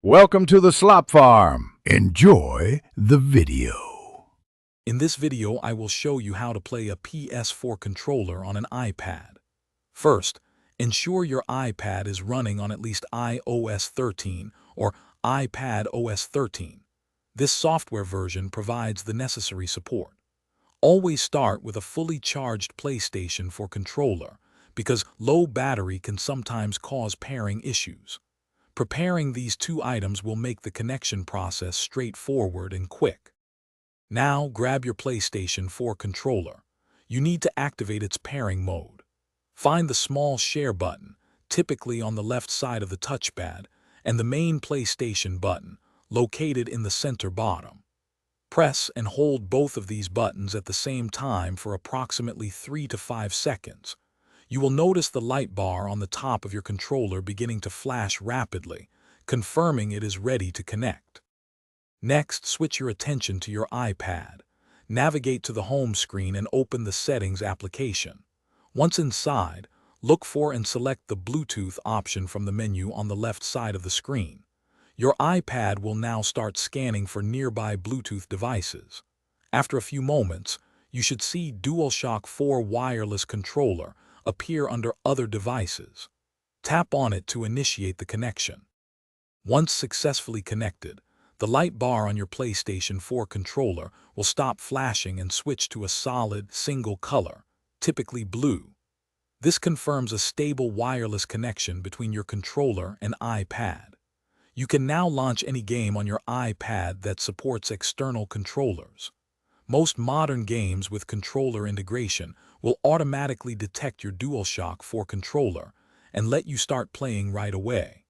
Welcome to the Slop Farm. Enjoy the video. In this video, I will show you how to play a PS4 controller on an iPad. First, ensure your iPad is running on at least iOS 13 or iPad OS 13. This software version provides the necessary support. Always start with a fully charged PlayStation 4 controller because low battery can sometimes cause pairing issues. Preparing these two items will make the connection process straightforward and quick. Now grab your PlayStation 4 controller. You need to activate its pairing mode. Find the small share button, typically on the left side of the touchpad, and the main PlayStation button, located in the center bottom. Press and hold both of these buttons at the same time for approximately 3 to 5 seconds. You will notice the light bar on the top of your controller beginning to flash rapidly, confirming it is ready to connect. Next, switch your attention to your iPad. Navigate to the home screen and open the Settings application. Once inside, look for and select the Bluetooth option from the menu on the left side of the screen. Your iPad will now start scanning for nearby Bluetooth devices. After a few moments, you should see DualShock 4 wireless controller appear under Other Devices. Tap on it to initiate the connection. Once successfully connected, the light bar on your PlayStation 4 controller will stop flashing and switch to a solid, single color, typically blue. This confirms a stable wireless connection between your controller and iPad. You can now launch any game on your iPad that supports external controllers. Most modern games with controller integration will automatically detect your DualShock 4 controller and let you start playing right away.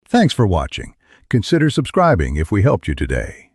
Thanks for watching. Consider subscribing if we helped you today.